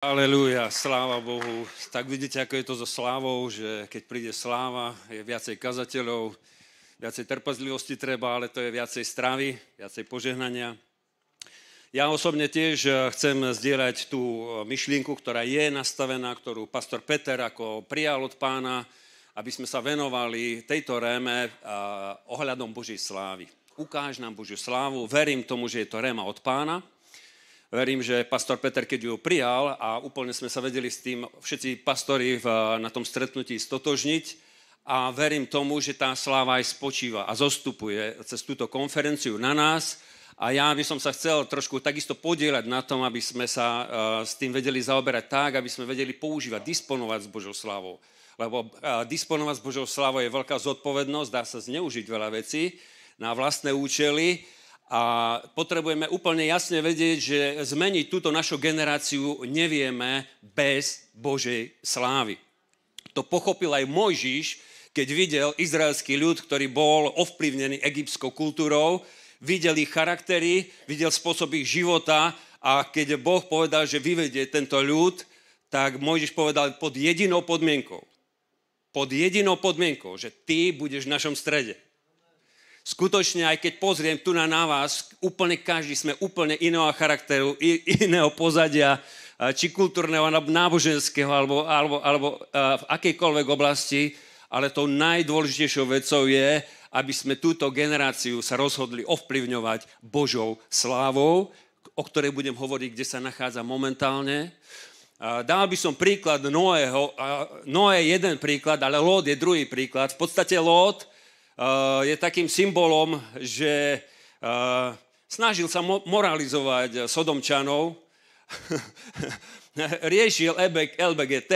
Aleluja, sláva Bohu. Tak vidíte, ako je to so slávou, že keď príde sláva, je viacej kazateľov, viacej trpezlivosti treba, ale to je viacej stravy, viacej požehnania. Ja osobne tiež chcem zdieľať tú myšlienku, ktorá je nastavená, ktorú pastor Peter ako prijal od Pána, aby sme sa venovali tejto réme ohľadom Božej slávy. Ukáž nám Božiu slávu, verím tomu, že je to réma od Pána. Verím, že pastor Peter, keď ju prijal a úplne sme sa vedeli s tým všetci pastori na tom stretnutí stotožniť a verím tomu, že tá sláva aj spočíva a zostupuje cez túto konferenciu na nás a ja by som sa chcel trošku takisto podieľať na tom, aby sme sa s tým vedeli zaoberať tak, aby sme vedeli používať, disponovať s Božou slávou. Lebo disponovať s Božou slávou je veľká zodpovednosť, dá sa zneužiť veľa vecí na vlastné účely. A potrebujeme úplne jasne vedieť, že zmeniť túto našu generáciu nevieme bez Božej slávy. To pochopil aj Mojžiš, keď videl izraelský ľud, ktorý bol ovplyvnený egyptskou kultúrou, videl ich charaktery, videl spôsob ich života a keď Boh povedal, že vyvedie tento ľud, tak Mojžiš povedal pod jedinou podmienkou, že ty budeš v našom strede. Skutočne, aj keď pozriem tu na vás, úplne každý sme úplne iného charakteru, iného pozadia, či kultúrneho, náboženského, alebo v akejkoľvek oblasti, ale tou najdôležitejšou vecou je, aby sme túto generáciu sa rozhodli ovplyvňovať Božou slávou, o ktorej budem hovoriť, kde sa nachádza momentálne. Dal by som príklad Noého. Noé je jeden príklad, ale Lót je druhý príklad. V podstate Lót je takým symbolom, že snažil sa moralizovať Sodomčanov, riešil LGBT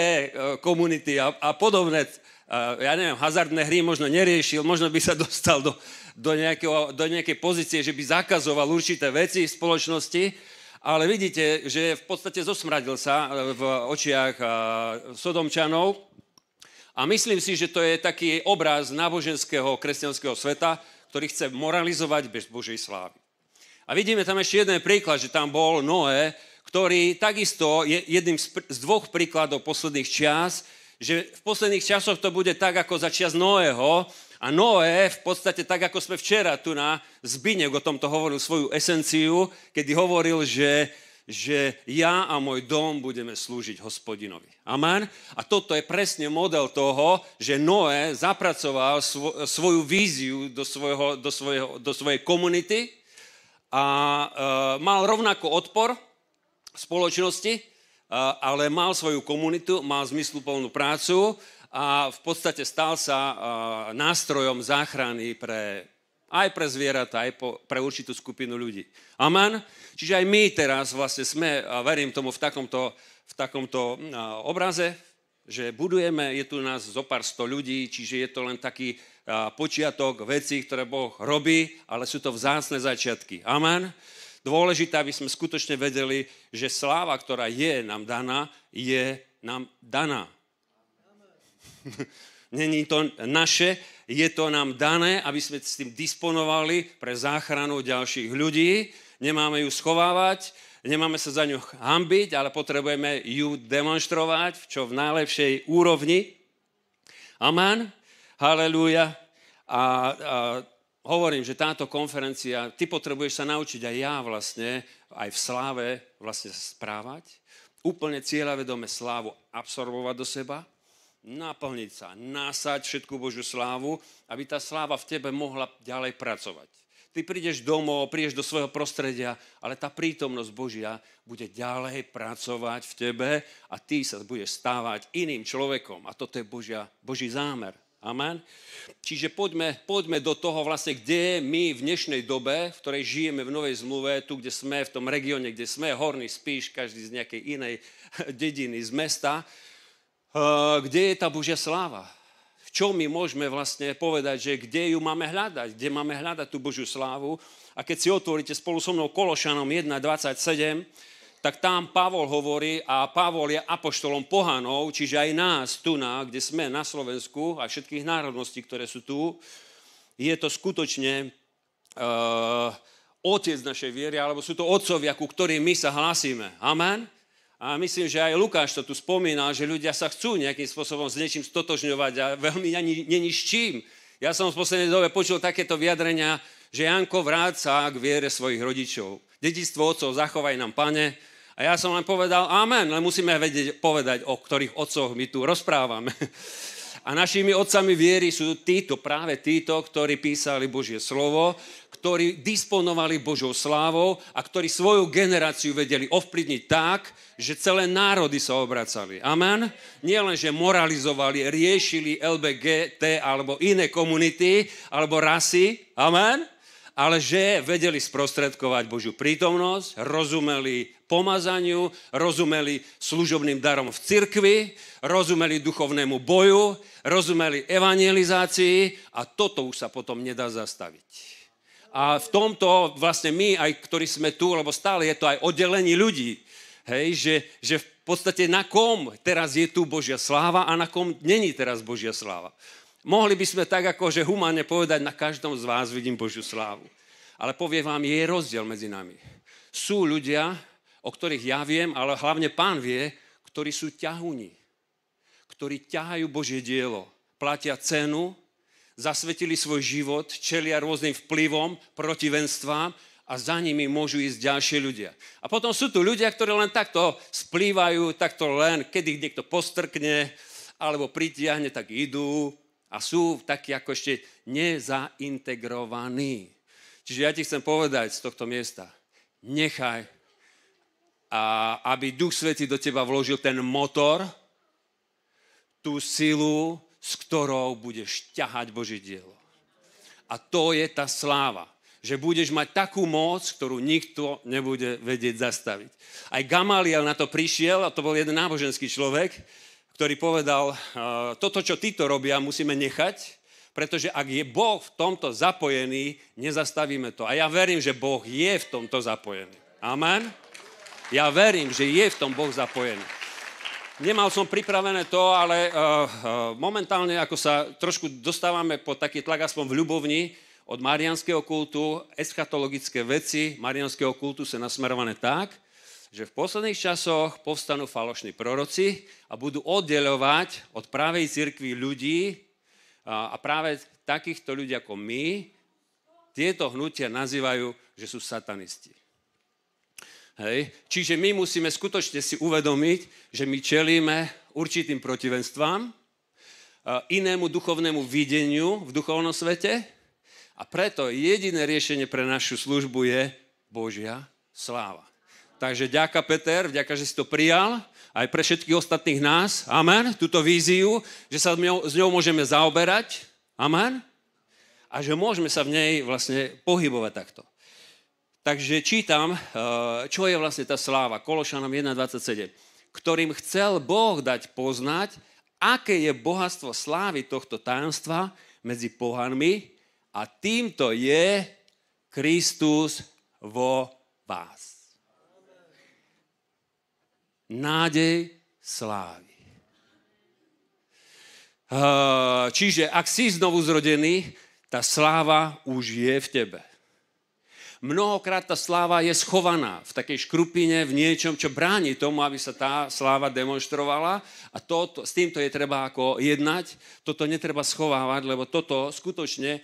komunity a podobné, ja neviem, hazardné hry možno neriešil, možno by sa dostal do nejakej pozície, že by zakazoval určité veci v spoločnosti, ale vidíte, že v podstate zosmradil sa v očiach Sodomčanov. A myslím si, že to je taký obraz náboženského kresťanského sveta, ktorý chce moralizovať bez Božej slávy. A vidíme tam ešte jeden príklad, že tam bol Noé, ktorý takisto je jedným z dvoch príkladov posledných čias, že v posledných časoch to bude tak, ako za čias Noého. A Noé v podstate tak, ako sme včera tu na Zbinek o tomto hovoril svoju esenciu, kedy hovoril, že ja a môj dom budeme slúžiť Hospodinovi. Amen. A toto je presne model toho, že Noé zapracoval svoju víziu do svojej komunity a mal rovnako odpor v spoločnosti, ale mal svoju komunitu, mal zmysluplnú prácu a v podstate stal sa nástrojom záchrany aj pre zvieratá, aj pre určitú skupinu ľudí. Amen. Čiže aj my teraz vlastne sme, a verím tomu v takomto obraze, že budujeme, je tu nás zo pár 100 ľudí, čiže je to len taký počiatok vecí, ktoré Boh robí, ale sú to vzácne začiatky. Amen. Dôležité, aby sme skutočne vedeli, že sláva, ktorá je nám daná, je nám daná. Není to naše, je to nám dané, aby sme s tým disponovali pre záchranu ďalších ľudí. Nemáme ju schovávať, nemáme sa za ňu hanbiť, ale potrebujeme ju demonštrovať, čo v najlepšej úrovni. Amen. Halelúja. A hovorím, že táto konferencia, ty potrebuješ sa naučiť aj ja vlastne, aj v sláve vlastne správať. Úplne cieľavedome slávu absorbovať do seba, naplniť sa, nasať všetku Božiu slávu, aby tá sláva v tebe mohla ďalej pracovať. Ty prídeš domov, prídeš do svojho prostredia, ale tá prítomnosť Božia bude ďalej pracovať v tebe a ty sa budeš stávať iným človekom. A toto je Boží zámer. Amen. Čiže poďme do toho vlastne, kde my v dnešnej dobe, v ktorej žijeme v Novej zmluve, tu, kde sme, v tom regióne, kde sme, Horný Spíš, každý z nejakej inej dediny, z mesta, kde je tá Božia sláva? Čo my môžeme vlastne povedať, že kde ju máme hľadať? Kde máme hľadať tú Božiu slávu? A keď si otvoríte spolu so mnou Kološanom 1.27, tak tam Pavol hovorí, a Pavol je apoštolom pohanov, čiže aj nás tu, kde sme na Slovensku a všetkých národností, ktoré sú tu, je to skutočne otec našej viery, alebo sú to otcovia, ku ktorým my sa hlásime. Amen? A myslím, že aj Lukáš to tu spomínal, že ľudia sa chcú nejakým spôsobom s niečím stotožňovať a veľmi ani není s čím. Ja som v poslednej dobe počul takéto vyjadrenia, že Janko, vráť sa k viere svojich rodičov. Dedičstvo otcov zachovaj nám, Pane. A ja som len povedal amen, len musíme vedieť povedať, o ktorých otcoch my tu rozprávame. A našimi otcami viery sú práve títo, ktorí písali Božie slovo, ktorí disponovali Božou slávou a ktorí svoju generáciu vedeli ovplyvniť tak, že celé národy sa obracali. Amen? Nie len, že moralizovali, riešili LBGT alebo iné komunity alebo rasy. Amen? Ale že vedeli sprostredkovať Božiu prítomnosť, rozumeli pomazaniu, rozumeli služobným darom v cirkvi, rozumeli duchovnému boju, rozumeli evangelizácii a toto už sa potom nedá zastaviť. A v tomto vlastne my, aj ktorí sme tu, lebo stále je to aj oddelenie ľudí, hej, že v podstate na kom teraz je tu Božia sláva a na kom není teraz Božia sláva. Mohli by sme tak akože humánne povedať, na každom z vás vidím Božiu slávu. Ale poviem vám, je rozdiel medzi nami. Sú ľudia, o ktorých ja viem, ale hlavne Pán vie, ktorí sú ťahuni, ktorí ťahajú Božie dielo, platia cenu, zasvetili svoj život, čelia rôznym vplyvom, protivenstvám a za nimi môžu ísť ďalšie ľudia. A potom sú tu ľudia, ktorí len takto splývajú, takto len, keď ich niekto postrkne alebo pritiahne, tak idú a sú takí ako ešte nezaintegrovaní. Čiže ja ti chcem povedať z tohto miesta, nechaj, aby Duch Svätý do teba vložil ten motor, tú silu, s ktorou budeš ťahať Božie dielo. A to je tá sláva, že budeš mať takú moc, ktorú nikto nebude vedieť zastaviť. Aj Gamaliel na to prišiel, a to bol jeden náboženský človek, ktorý povedal, toto, čo títo robia, musíme nechať, pretože ak je Boh v tomto zapojený, nezastavíme to. A ja verím, že Boh je v tomto zapojený. Amen? Ja verím, že je v tom Boh zapojený. Nemal som pripravené to, ale momentálne, ako sa trošku dostávame pod taký tlak, aspoň v Ľubovni, od mariánskeho kultu, eschatologické veci mariánskeho kultu sú nasmerované tak, že v posledných časoch povstanú falošní proroci a budú oddeľovať od pravej cirkvi ľudí a práve takýchto ľudí ako my, tieto hnutia nazývajú, že sú satanisti. Hej. Čiže my musíme skutočne si uvedomiť, že my čelíme určitým protivenstvám, inému duchovnému videniu v duchovnom svete a preto jediné riešenie pre našu službu je Božia sláva. Takže ďaká Peter, vďaka, že si to prijal, aj pre všetkých ostatných nás, amen, túto víziu, že sa s ňou môžeme zaoberať, amen, a že môžeme sa v nej vlastne pohybovať takto. Takže čítam, čo je vlastne tá sláva, Kološanom 1.27, ktorým chcel Boh dať poznať, aké je bohatstvo slávy tohto tajomstva medzi pohanmi a týmto je Kristus vo vás. Nádej slávy. Čiže ak si znovu zrodený, tá sláva už je v tebe. Mnohokrát tá sláva je schovaná v takej škrupine, v niečom, čo bráni tomu, aby sa tá sláva demonstrovala a s týmto je treba ako jednať. Toto netreba schovávať, lebo toto skutočne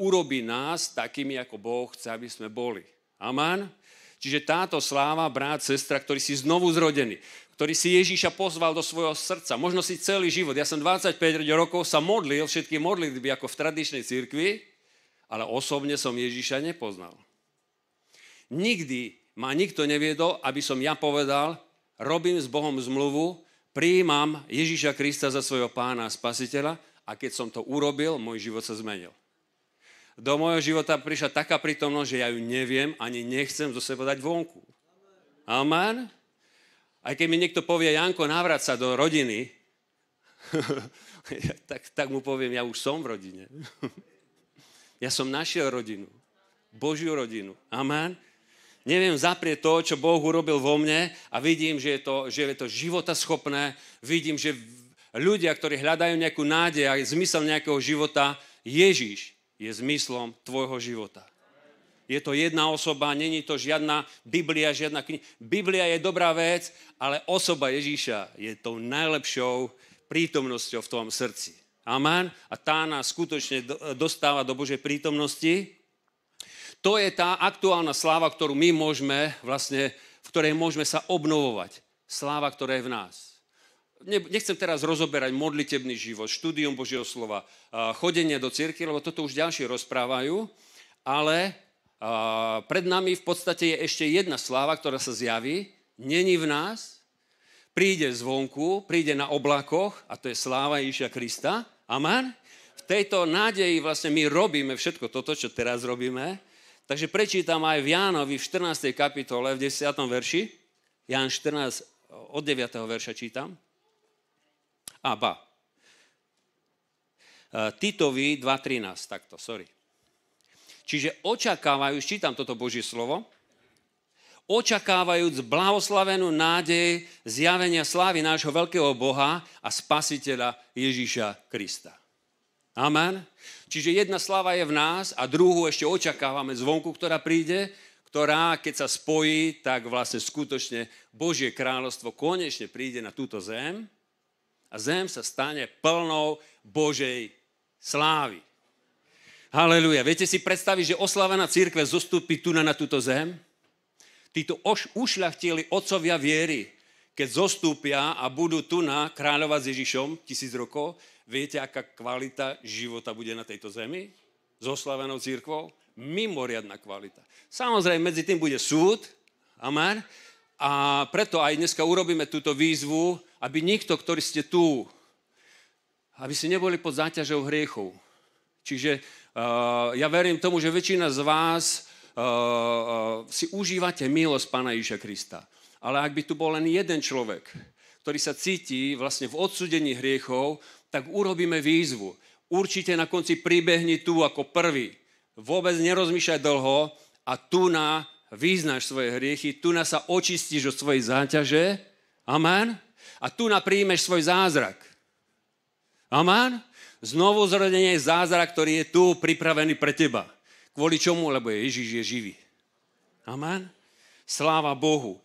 urobí nás takými, ako Boh chce, aby sme boli. Amen? Čiže táto sláva, brat, sestra, ktorý si znovu zrodený, ktorý si Ježíša pozval do svojho srdca, možno si celý život, ja som 25 rokov sa modlil, všetky modlitby ako v tradičnej cirkvi, ale osobne som Ježíša nepoznal. Nikdy ma nikto neviedol, aby som ja povedal, robím s Bohom zmluvu, prijímam Ježíša Krista za svojho pána a spasiteľa a keď som to urobil, môj život sa zmenil. Do môjho života prišla taká prítomnosť, že ja ju neviem, ani nechcem zo seba dať vonku. Amen? Aj keď mi niekto povie, Janko, návrat sa do rodiny, tak mu poviem, ja už som v rodine. Ja som našiel rodinu. Božiu rodinu. Amen? Neviem zaprieť to, čo Boh urobil vo mne a vidím, že je to životaschopné. Vidím, že ľudia, ktorí hľadajú nejakú nádej a zmysel nejakého života, Ježiš je zmyslom tvojho života. Je to jedna osoba, není to žiadna Biblia, žiadna kniha. Biblia je dobrá vec, ale osoba Ježíša je tou najlepšou prítomnosťou v tvojom srdci. Amen. A tá nás skutočne dostáva do Božej prítomnosti. To je tá aktuálna sláva, ktorú my môžeme vlastne, v ktorej môžeme sa obnovovať. Sláva, ktorá je v nás. Nechcem teraz rozoberať modlitebný život, štúdium Božieho slova, chodenie do cirkvi, lebo toto už ďalšie rozprávajú, ale pred nami v podstate je ešte jedna sláva, ktorá sa zjaví, není v nás, príde zvonku, príde na oblakoch a to je sláva Ježiša Krista. Amen. V tejto nádeji vlastne my robíme všetko toto, čo teraz robíme. Takže prečítam aj v Jánovi v 14. kapitole, v 10. verši. Ján 14, od 9. verša čítam. Titovi 2.13, takto, sorry. Čiže očakávajúc, čítam toto Božie slovo, očakávajúc blahoslavenú nádej zjavenia slávy nášho veľkého Boha a Spasiteľa Ježíša Krista. Amen. Čiže jedna sláva je v nás a druhú ešte očakávame zvonku, ktorá príde, ktorá, keď sa spojí, tak vlastne skutočne Božie kráľovstvo konečne príde na túto zem a zem sa stane plnou Božej slávy. Halelúja. Viete si predstaviť, že oslavená cirkev zostúpi tu na túto zem? Títo ušľachtilí otcovia viery, keď zostúpia a budú tu na kráľovať s Ježišom 1000 rokov, viete, aká kvalita života bude na tejto zemi? S oslavenou cirkvou? Mimoriadna kvalita. Samozrejme, medzi tým bude súd. Amen. A preto aj dneska urobíme túto výzvu, aby nikto, ktorí ste tu, aby si neboli pod záťažou hriechov. Čiže ja verím tomu, že väčšina z vás si užívate milosť Pána Ježiša Krista. Ale ak by tu bol len jeden človek, ktorý sa cíti vlastne v odsúdení hriechov, tak urobíme výzvu. Určite na konci pribehni tu ako prvý. Vôbec nerozmýšľaj dlho a tu na vyznáš svoje hriechy, tu na sa očistíš od svojej záťaže. Amen. A tu na príjmeš svoj zázrak. Amen. Znovu zrodenie je zázrak, ktorý je tu pripravený pre teba. Kvôli čomu? Lebo Ježiš je živý. Amen. Sláva Bohu.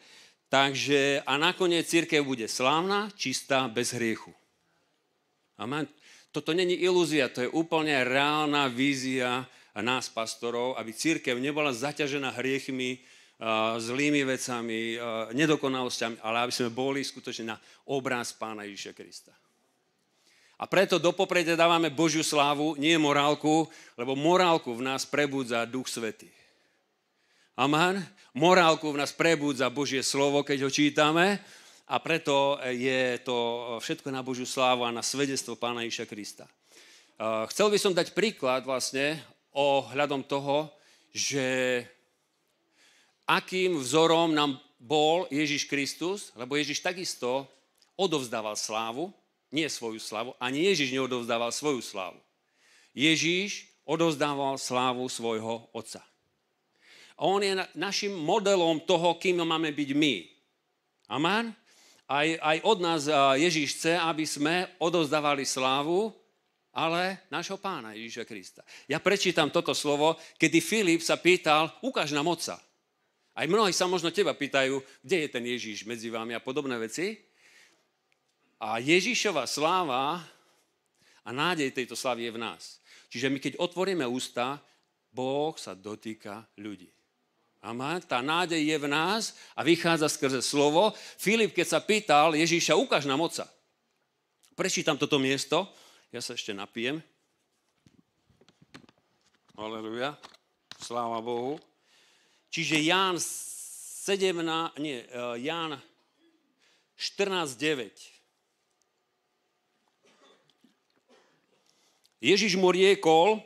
Takže a nakoniec cirkev bude slávna, čistá, bez hriechu. Amen. Toto není ilúzia, to je úplne reálna vízia nás, pastorov, aby cirkev nebola zaťažená hriechmi, zlými vecami, nedokonalosťami, ale aby sme boli skutočne na obraz Pána Ježiša Krista. A preto do popredia dávame Božiu slávu, nie morálku, lebo morálku v nás prebudza Duch Svätý. Amen. Morálku v nás prebudza Božie slovo, keď ho čítame, a preto je to všetko na Božiu slávu a na svedectvo Pána Ježiša Krista. Chcel by som dať príklad vlastne ohľadom toho, že akým vzorom nám bol Ježiš Kristus, lebo Ježiš takisto odovzdával slávu, nie svoju slávu, ani Ježiš neodovzdával svoju slávu. Ježiš odovzdával slávu svojho Otca. A on je našim modelom toho, kým máme byť my. Amen? Aj od nás Ježiš chce, aby sme odovzdávali slávu, ale nášho Pána Ježiša Krista. Ja prečítam toto slovo, kedy Filip sa pýtal, ukáž nám Otca. Aj mnohí sa možno teba pýtajú, kde je ten Ježiš medzi vami a podobné veci. A Ježišova sláva a nádej tejto slávy je v nás. Čiže my keď otvoríme ústa, Boh sa dotýka ľudí. Amen. Tá nádej je v nás a vychádza skrze slovo. Filip, keď sa pýtal Ježiša, ukáž nám Otca. Prečítam toto miesto. Ja sa ešte napijem. Aleluja. Sláva Bohu. Čiže Ján 14.9. Ježiš mu riekol,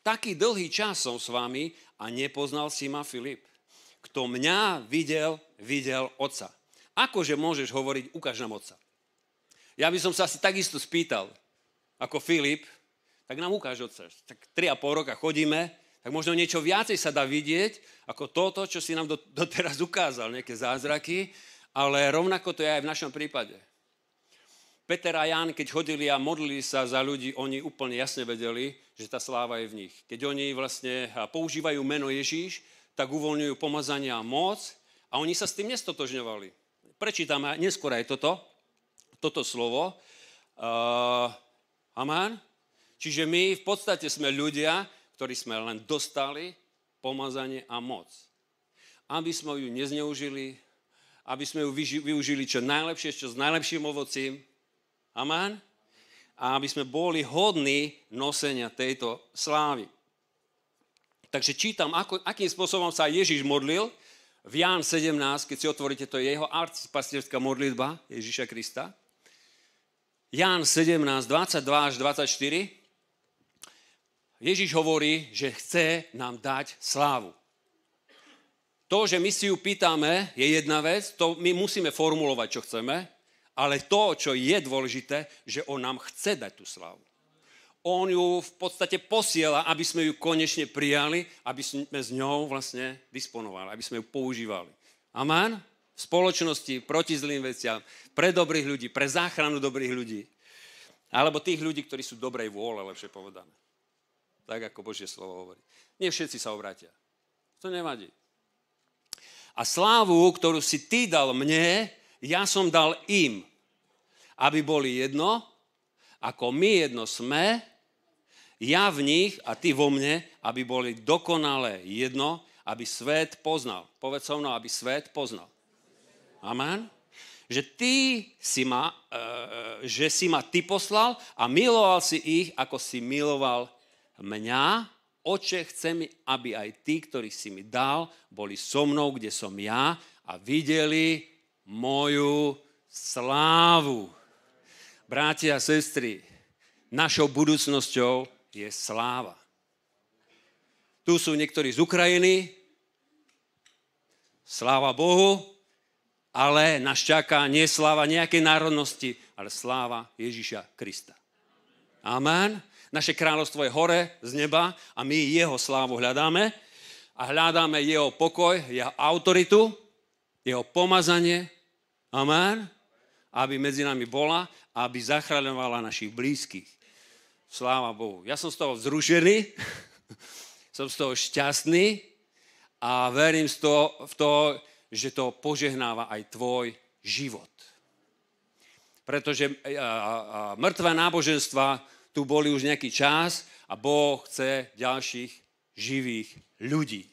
taký dlhý čas som s vami a nepoznal si ma, Filip. Kto mňa videl, videl Otca. Akože môžeš hovoriť, ukáž nám Otca? Ja by som sa asi takisto spýtal, ako Filip, tak nám ukáž Otca. Tak 3,5 roka chodíme, tak možno niečo viacej sa dá vidieť, ako toto, čo si nám doteraz ukázal, nejaké zázraky, ale rovnako to je aj v našom prípade. Peter a Ján, keď chodili a modlili sa za ľudí, oni úplne jasne vedeli, že tá sláva je v nich. Keď oni vlastne používajú meno Ježíš, tak uvoľňujú pomazanie a moc a oni sa s tým nestotožňovali. Prečítame neskôr aj toto slovo. Amen. Čiže my v podstate sme ľudia, ktorí sme len dostali pomazanie a moc. Aby sme ju nezneužili, aby sme ju využili čo najlepšie, čo s najlepším ovocím. Amen. A aby sme boli hodní nosenia tejto slávy. Takže čítam, akým spôsobom sa Ježiš modlil. V Ján 17, keď si otvoríte, to je jeho arcipastierská modlitba Ježiša Krista. Ján 17, 22 až 24. Ježiš hovorí, že chce nám dať slávu. To, že my si ju pýtame, je jedna vec, to my musíme formulovať, čo chceme, ale to, čo je dôležité, že on nám chce dať tú slávu. On ju v podstate posiela, aby sme ju konečne prijali, aby sme s ňou vlastne disponovali, aby sme ju používali. Amen? V spoločnosti, proti zlým veciam, pre dobrých ľudí, pre záchranu dobrých ľudí. Alebo tých ľudí, ktorí sú dobrej vôle, lepšie povedané. Tak, ako Božie slovo hovorí. Nie všetci sa obrátia. To nevadí. A slávu, ktorú si ty dal mne, ja som dal im, aby boli jedno, ako my jedno sme, ja v nich a ty vo mne, aby boli dokonale jedno, aby svet poznal. Povedz so mnou, aby svet poznal. Amen. Že si ma ty poslal a miloval si ich, ako si miloval mňa. Oče, chcem, aby aj tí, ktorých si mi dal, boli so mnou, kde som ja a videli moju slávu. Bratia a sestry, našou budúcnosťou je sláva. Tu sú niektorí z Ukrajiny, sláva Bohu, ale nás čaká nie sláva nejakej národnosti, ale sláva Ježiša Krista. Amen. Naše kráľovstvo je hore z neba a my jeho slávu hľadáme a hľadáme jeho pokoj, jeho autoritu, jeho pomazanie. Amen. Aby medzi nami bola a aby zachraňovala našich blízkych. Sláva Bohu. Ja som z toho vzrušený, som z toho šťastný a verím v to, že to požehnáva aj tvoj život. Pretože mŕtve náboženstva tu boli už nejaký čas a Boh chce ďalších živých ľudí.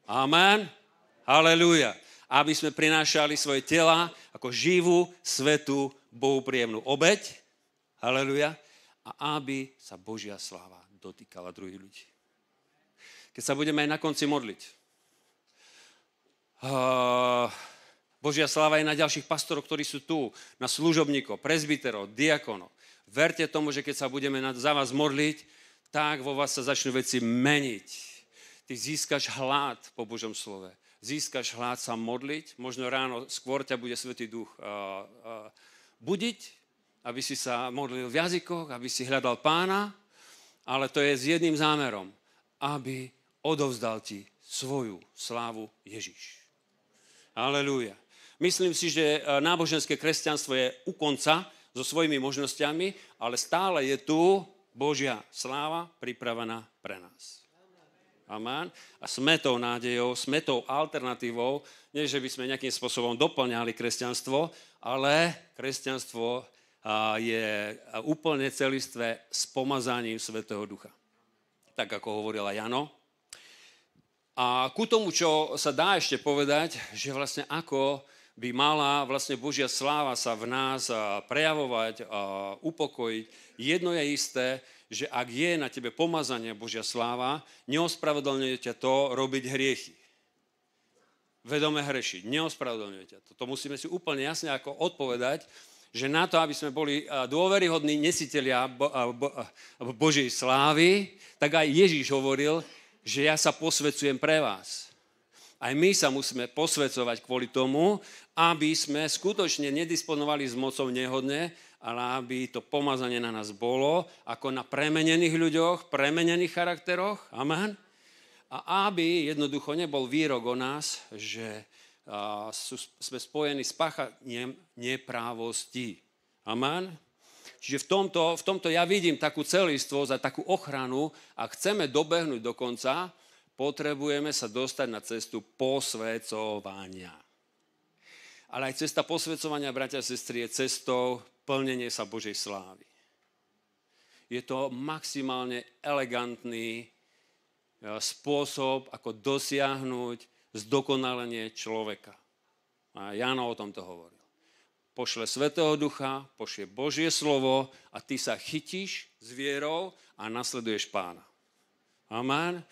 Amen. Halelúja. Aby sme prinášali svoje tela ako živú, svätú, Bohu príjemnú obeť. Halelúja. A aby sa Božia sláva dotýkala druhých ľudí. Keď sa budeme aj na konci modliť. Božia sláva je na ďalších pastorov, ktorí sú tu, na služobníkov, prezbiterov, diakonov. Verte tomu, že keď sa budeme za vás modliť, tak vo vás sa začnú veci meniť. Ty získaš hlad po Božom slove. Získaš hlad sa modliť. Možno ráno skôr ťa bude Svätý Duch budiť, aby si sa modlil v jazykoch, aby si hľadal Pána, ale to je s jedným zámerom, aby odovzdal ti svoju slávu Ježiš. Halelúja. Myslím si, že náboženské kresťanstvo je u konca so svojimi možnosťami, ale stále je tu Božia sláva pripravená pre nás. Amen. A sme tou nádejou, sme tou alternatívou, nie že by sme nejakým spôsobom doplňali kresťanstvo, ale kresťanstvo je úplne celistvé s pomazaním Svätého Ducha. Tak ako hovorila Jano. A ku tomu, čo sa dá ešte povedať, že vlastne ako by mala vlastne Božia sláva sa v nás prejavovať, upokojiť. Jedno je isté, že ak je na tebe pomazanie Božia sláva, neospravedlňuje ťa to robiť hriechy. Vedome hrešiť. Neospravedlňuje ťa to. To musíme si úplne jasne ako odpovedať, že na to, aby sme boli dôveryhodní nesitelia Božej slávy, tak aj Ježíš hovoril, že ja sa posväcujem pre vás. Aj my sa musíme posväcovať kvôli tomu, aby sme skutočne nedisponovali s mocou nehodne, ale aby to pomazanie na nás bolo, ako na premenených ľuďoch, premenených charakteroch. Amen. A aby jednoducho nebol výrok o nás, že sme spojení s páchaním neprávosti. Amen. Čiže v tomto ja vidím takú celistvosť a takú ochranu. Ak chceme dobehnúť do konca, potrebujeme sa dostať na cestu posväcovania. Ale aj cesta posväcovania, bratia a sestry, je cestou plnenie sa Božej slávy. Je to maximálne elegantný spôsob, ako dosiahnuť zdokonalenie človeka. A Jáno o tomto hovoril. Pošle Svätého Ducha, pošle Božie slovo a ty sa chytíš s vierou a nasleduješ Pána. Amen.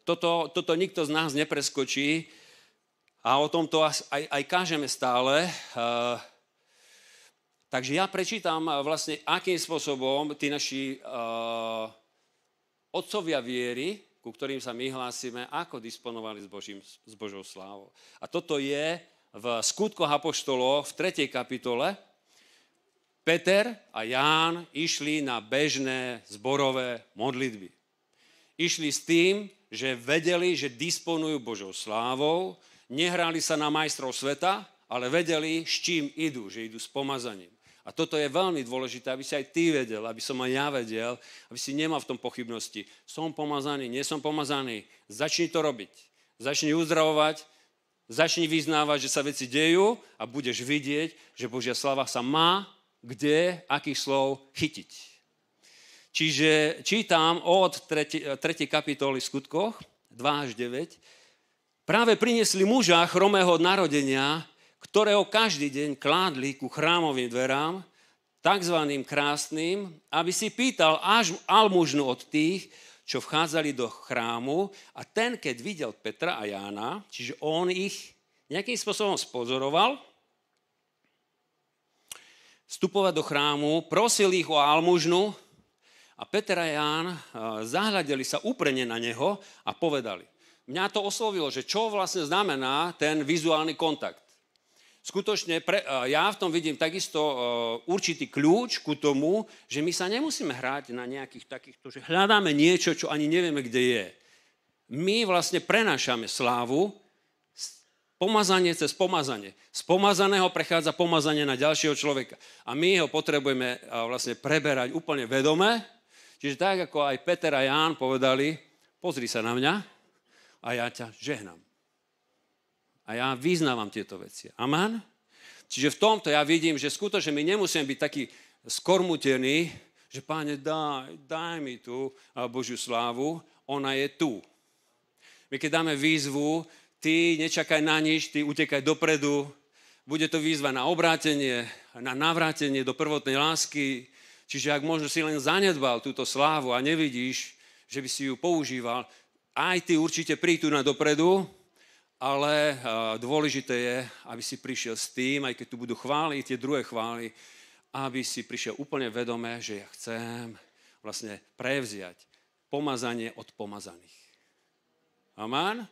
Toto nikto z nás nepreskočí a o tomto aj kážeme stále. Takže ja prečítam vlastne, akým spôsobom tí naši otcovia viery, ku ktorým sa my hlásime, ako disponovali s Božou slávou. A toto je v Skutkoch apoštolov v 3. kapitole. Peter a Ján išli na bežné zborové modlitby. Išli s tým, že vedeli, že disponujú Božou slávou, nehrali sa na majstrov sveta, ale vedeli, s čím idú, že idú s pomazaním. A toto je veľmi dôležité, aby si aj ty vedel, aby som aj ja vedel, aby si nemal v tom pochybnosti. Som pomazaný, nie som pomazaný. Začni to robiť. Začni uzdravovať, začni vyznávať, že sa veci dejú a budeš vidieť, že Božia sláva sa má kde, akých slov chytiť. Čiže čítam od 3. kapitoly Skutkoch 2 až 9. Práve priniesli muža chromého od narodenia, ktorého každý deň kládli ku chrámovým dverám, takzvaným krásnym, aby si pýtal almužnu od tých, čo vchádzali do chrámu, a ten, keď videl Petra a Jána, čiže on ich nejakým spôsobom spozoroval, vstupovať do chrámu, prosil ich o almužnu a Peter a Ján zahľadeli sa úprene na neho a povedali. Mňa to oslovilo, že čo vlastne znamená ten vizuálny kontakt. Skutočne ja v tom vidím takisto určitý kľúč ku tomu, že my sa nemusíme hrať na nejakých takýchto, že hľadáme niečo, čo ani nevieme, kde je. My vlastne prenášame slávu, pomazanie cez pomazanie. Z pomazaného prechádza pomazanie na ďalšieho človeka. A my ho potrebujeme vlastne preberať úplne vedome. Čiže tak, ako aj Peter a Ján povedali, pozri sa na mňa a ja ťa žehnám. A ja vyznávam tieto veci. Amen? Čiže v tomto ja vidím, že skutočne my nemusíme byť takí skormutení, že Páne, daj mi tu Božiu slávu, ona je tu. My keď dáme výzvu, ty nečakaj na nič, ty utekaj dopredu, bude to výzva na obrátenie, na navrátenie do prvotnej lásky, čiže ak možno si len zanedbal túto slávu a nevidíš, že by si ju používal, aj ty určite príď tu na dopredu, ale dôležité je, aby si prišiel s tým, aj keď tu budú chvály, tie druhé chvály, aby si prišiel úplne vedomé, že ja chcem vlastne prevziať pomazanie od pomazaných. Amen?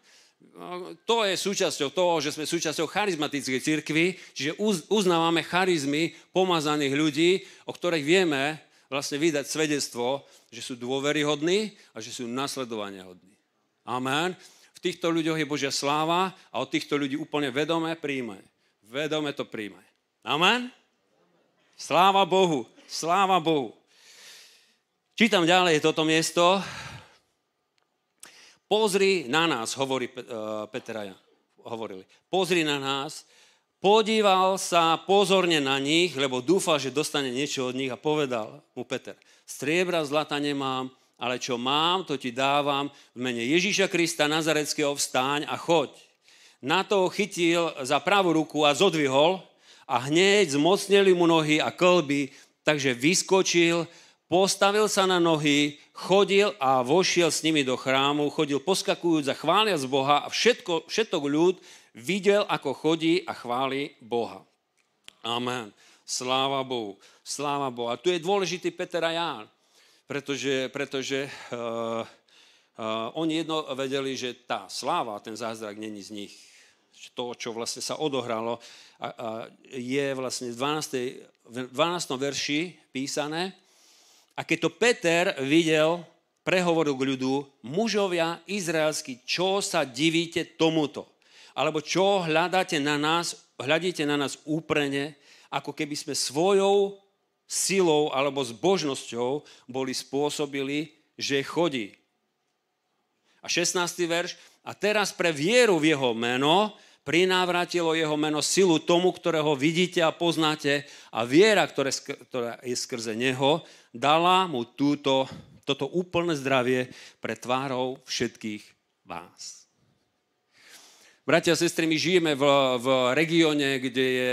To je súčasťou toho, že sme súčasťou charizmatickej cirkvi, čiže uznávame charizmy pomazaných ľudí, o ktorých vieme vlastne vydať svedectvo, že sú dôveryhodní a že sú nasledovaniahodní. Amen? V týchto ľuďoch je Božia sláva a od týchto ľudí úplne vedome príjmaj. Vedome to príjmaj. Amen? Sláva Bohu. Sláva Bohu. Čítam ďalej toto miesto. Pozri na nás, hovorí Peter a Ján. Hovorili. Pozri na nás. Podíval sa pozorne na nich, lebo dúfal, že dostane niečo od nich a povedal mu Peter. Striebra, zlata nemám, ale čo mám, to ti dávam v mene Ježíša Krista Nazareckého, vstáň a choď. Na to ho chytil za pravú ruku a zodvihol a hneď zmocnili mu nohy a kĺby, takže vyskočil, postavil sa na nohy, chodil a vošiel s nimi do chrámu, chodil poskakujúc a chváliac Boha a všetok ľud videl, ako chodí a chváli Boha. Amen. Sláva Bohu. Sláva Bohu. A tu je dôležitý Peter a Ján. Pretože oni jedno vedeli, že tá sláva, ten zázrak není z nich. To, čo vlastne sa odohralo, je vlastne v 12. verši písané. A keď to Peter videl, prehovoril k ľudu, mužovia izraelskí, čo sa divíte tomuto? Alebo čo hľadíte na nás úprene, ako keby sme svojou silou alebo zbožnosťou boli spôsobili, že chodí. A 16. verš. A teraz pre vieru v jeho meno prinávrátilo jeho meno silu tomu, ktorého vidíte a poznáte, a viera, ktorá je skrze neho, dala mu toto úplné zdravie pre tvárou všetkých vás. Bratia a sestry, my žijeme v regióne, kde je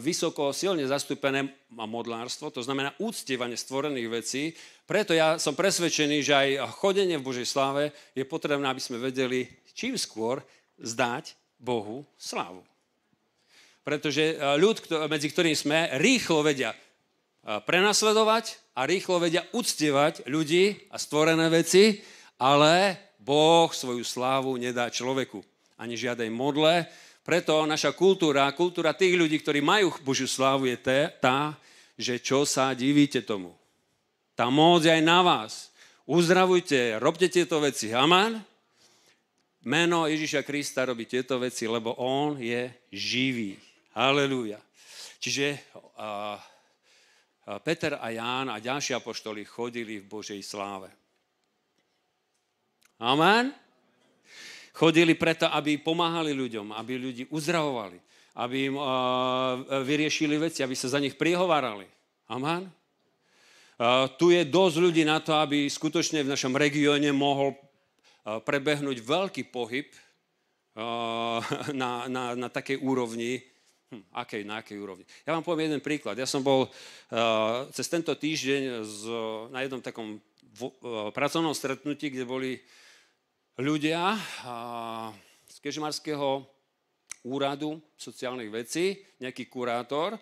vysoko, silne zastúpené modlárstvo, to znamená uctievanie stvorených vecí. Preto ja som presvedčený, že aj chodenie v Božej sláve je potrebné, aby sme vedeli čím skôr zdať Bohu slávu. Pretože ľud, medzi ktorým sme, rýchlo vedia prenasledovať a rýchlo vedia uctievať ľudí a stvorené veci, ale Boh svoju slávu nedá človeku ani žiadnej modle. Preto naša kultúra tých ľudí, ktorí majú Božiu slávu, je tá, že čo sa divíte tomu. Tá moc je aj na vás. Uzdravujte, robte tieto veci. Amen. Meno Ježiša Krista robí tieto veci, lebo on je živý. Halelúja. Čiže Peter a Ján a ďalší apoštoli chodili v Božej sláve. Amen. Chodili preto, aby pomáhali ľuďom, aby ľudí uzdravovali, aby im vyriešili veci, aby sa za nich prihovárali. Amen. Tu je dosť ľudí na to, aby skutočne v našom regióne mohol prebehnúť veľký pohyb na takej úrovni. Na akej úrovni? Ja vám poviem jeden príklad. Ja som bol cez tento týždeň na jednom takom pracovnom stretnutí, kde boli ľudia z Kežmarského úradu sociálnych vecí, nejaký kurátor,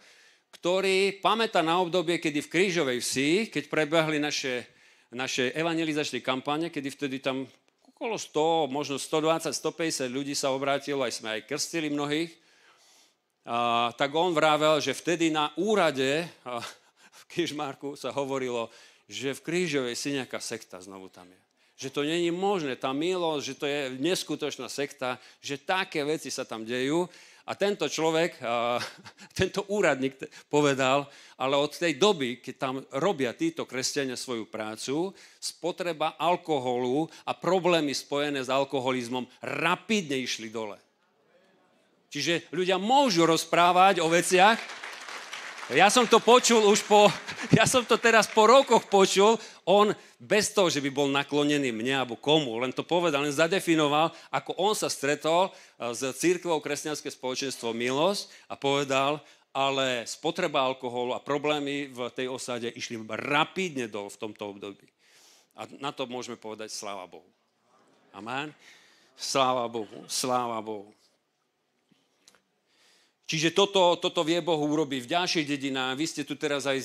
ktorý pamätá na obdobie, kedy v Krížovej Vsi, keď prebehli naše evangelizačné kampane, kedy vtedy tam okolo 100, možno 120, 150 ľudí sa obrátilo, aj sme aj krstili mnohých, tak on vravel, že vtedy na úrade v Kežmarku sa hovorilo, že v Krížovej Vsi nejaká sekta znovu tam je. Že to nie je možné, tá milosť, že to je neskutočná sekta, že také veci sa tam dejú. A tento človek, tento úradník povedal, ale od tej doby, keď tam robia títo kresťania svoju prácu, spotreba alkoholu a problémy spojené s alkoholizmom rapidne išli dole. Čiže ľudia môžu rozprávať o veciach. Ja som to počul ja som to teraz po rokoch počul, on bez toho, že by bol naklonený mne alebo komu, len to povedal, len zadefinoval, ako on sa stretol s cirkvou Kresťanské spoločenstvo Milosť a povedal, ale spotreba alkoholu a problémy v tej osade išli rapidne dole v tomto období. A na to môžeme povedať sláva Bohu. Amen. Sláva Bohu, sláva Bohu. Čiže toto vie Boh urobiť v ďalších dedinách. Vy ste tu teraz aj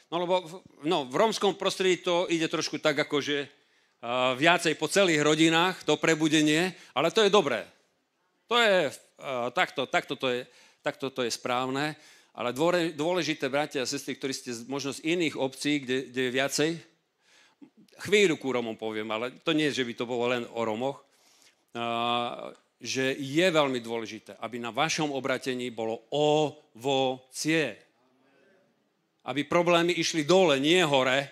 v rómskom prostredí to ide trošku tak, akože viacej po celých rodinách, to prebudenie, ale to je dobré. To je, takto to je správne, ale dôležité, bratia a sestry, ktorí ste možno z iných obcí, kde je viacej, chvíľu ku Rómom poviem, ale to nie je, že by to bolo len o Rómoch, že je veľmi dôležité, aby na vašom obratení bolo ovocie. Aby problémy išli dole, nie hore,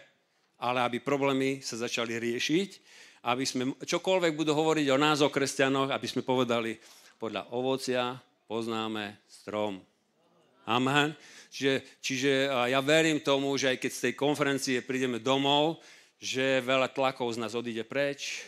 ale aby problémy sa začali riešiť, aby sme čokoľvek budú hovoriť o nás, o kresťanoch, aby sme povedali, podľa ovocia poznáme strom. Amen. Čiže ja verím tomu, že aj keď z tej konferencie prídeme domov, že veľa tlakov z nás odíde preč,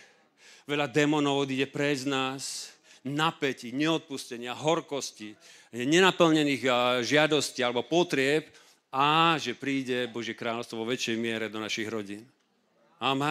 veľa démonov odíde preč z nás, napätí, neodpustenia, horkosti, nenaplnených žiadostí alebo potrieb a že príde Božie kráľovstvo vo väčšej miere do našich rodín. Amen.